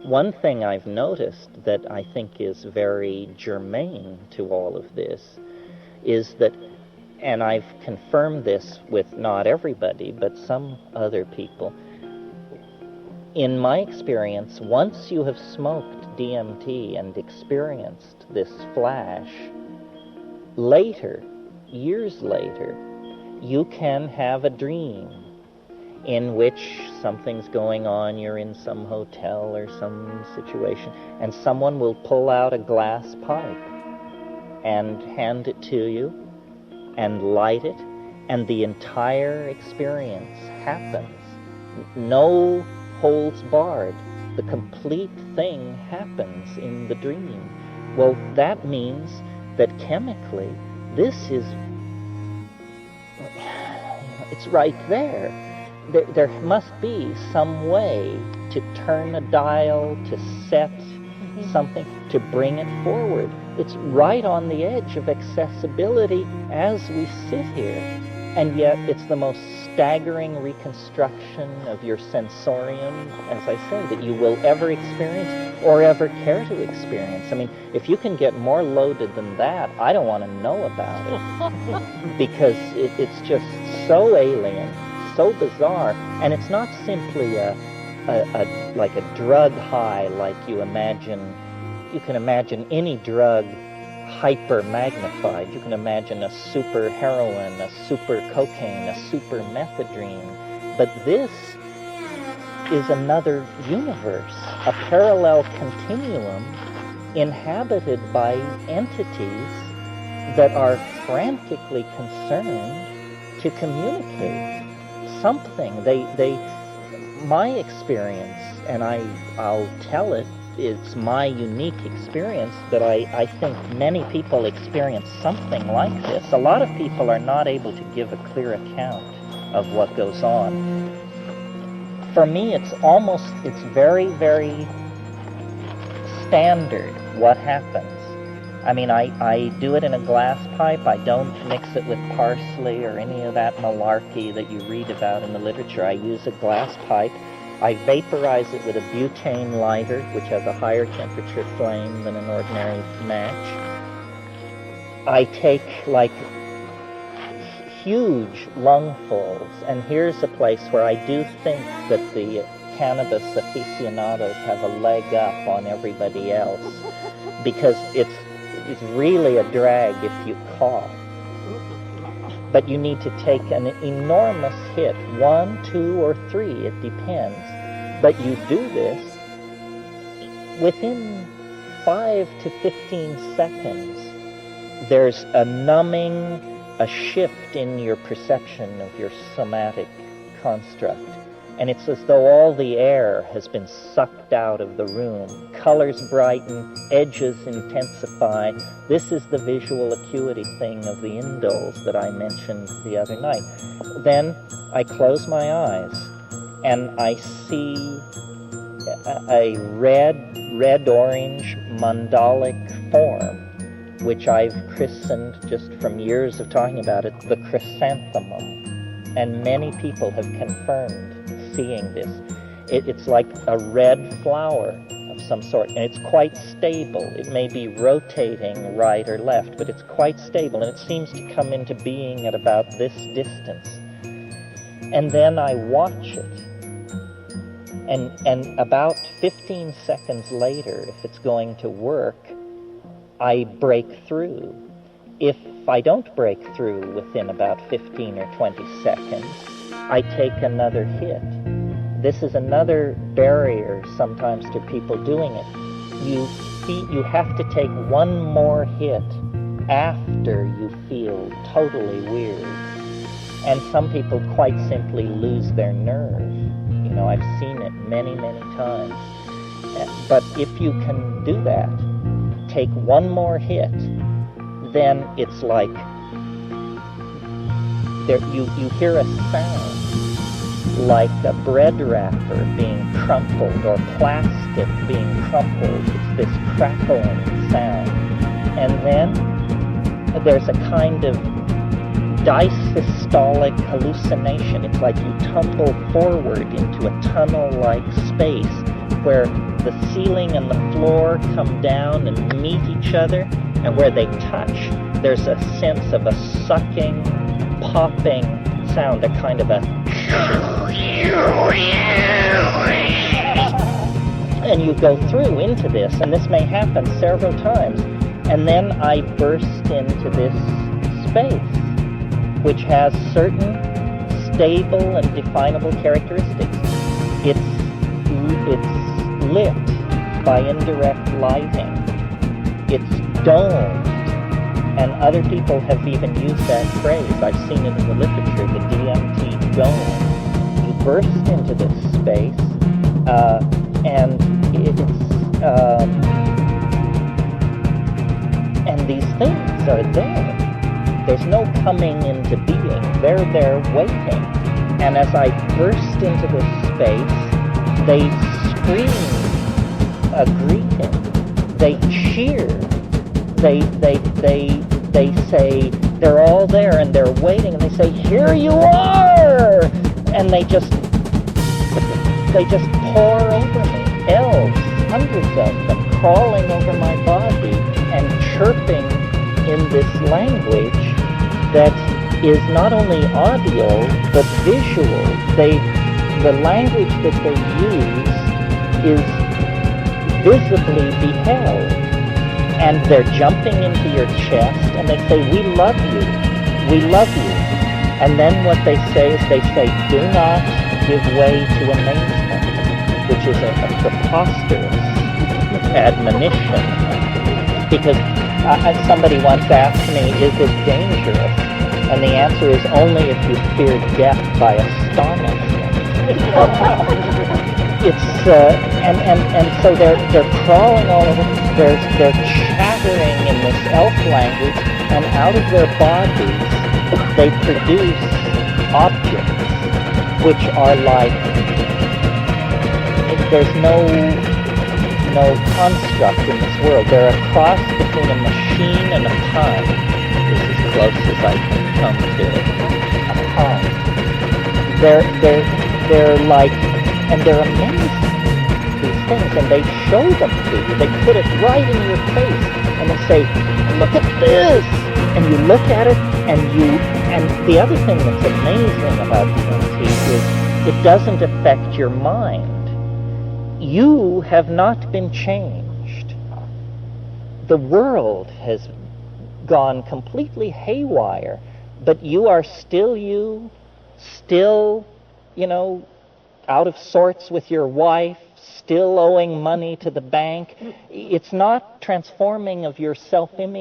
one thing I've noticed that I think is very germane to all of this is that, and I've confirmed this with not everybody, but some other people, in my experience, once you have smoked DMT and experienced this flash, later, years later, you can have a dream in which something's going on, you're in some hotel or some situation, and someone will pull out a glass pipe and hand it to you and light it, and the entire experience happens. No holds barred. The complete thing happens in the dream. Well, that means that chemically, this is, it's right there. There must be some way to turn a dial, to set something, to bring it forward. It's right on the edge of accessibility as we sit here. And yet it's the most staggering reconstruction of your sensorium, as I say, that you will ever experience or ever care to experience. I mean, if you can get more loaded than that, I don't want to know about it. Because it's just so alien, so bizarre, and it's not simply like a drug high like you imagine. You can imagine any drug hyper magnified. You can imagine a super heroin, a super cocaine, a super methadone. But this is another universe, a parallel continuum inhabited by entities that are frantically concerned to communicate something. My experience, and I'll tell it, it's my unique experience that I think many people experience something like this. A lot of people are not able to give a clear account of what goes on. For me, it's very, very standard what happens. I mean, I do it in a glass pipe. I don't mix it with parsley or any of that malarkey that you read about in the literature. I use a glass pipe. I vaporize it with a butane lighter, which has a higher temperature flame than an ordinary match. I take like huge lungfuls, and here's a place where I do think that the cannabis aficionados have a leg up on everybody else, because it's really a drag if you cough. But you need to take an enormous hit, 1, 2, or 3, it depends. But you do this within 5 to 15 seconds. There's a numbing, a shift in your perception of your somatic construct. And it's as though all the air has been sucked out of the room. Colors brighten, edges intensify. This is the visual acuity thing of the indoles that I mentioned the other night. Then I close my eyes and I see a red-orange mandalic form, which I've christened, just from years of talking about it, the chrysanthemum. And many people have confirmed seeing this. It's like a red flower of some sort, and it's quite stable. It may be rotating right or left, but it's quite stable, and it seems to come into being at about this distance. And then I watch it, and about 15 seconds later, if it's going to work, I break through. If I don't break through within about 15 or 20 seconds, I take another hit. This is another barrier sometimes to people doing it. You have to take one more hit after you feel totally weird. And some people quite simply lose their nerve. You know, I've seen it many, many times. But if you can do that, take one more hit, then it's like you hear a sound like a bread wrapper being crumpled or plastic being crumpled. It's this crackling sound. And then there's a kind of disystolic hallucination. It's like you tumble forward into a tunnel-like space where the ceiling and the floor come down and meet each other, and where they touch, there's a sense of a sucking, popping sound, a kind of a... And you go through into this, and this may happen several times, and then I burst into this space, which has certain stable and definable characteristics. It's lit by indirect lighting. It's domed, and other people have even used that phrase. I've seen it in the literature, the DMT dome. You burst into this space, and and these things are there. There's no coming into being. They're there waiting. And as I burst into this space, they scream a greeting. They cheer. They say, they're all there and they're waiting, and they say, "Here you are!" And they just pour over me. Elves, hundreds of them, crawling over my body and chirping in this language that is not only audio but visual. The language that they use is visibly beheld, and they're jumping into your chest and they say, "We love you, we love you." And then what they say is they say, "Do not give way to amazement," which is a preposterous admonition. Because somebody once asked me, "Is it dangerous?" And the answer is only if you fear death by astonishment. It's and so they're crawling all over. They're chattering in this elf language, and out of their bodies they produce objects which are like, there's no construct in this world. They're a cross between a machine and a pun. This is as close as I can come to it. A pun. They're like, and they're amazing, these things, and they show them to you. They put it right in your face, and they say, "Look at this!" And you look at it, and the other thing that's amazing about DMT is it doesn't affect your mind. You have not been changed. The world has gone completely haywire, but you are still you, still, out of sorts with your wife, still owing money to the bank. It's not transforming of your self-image.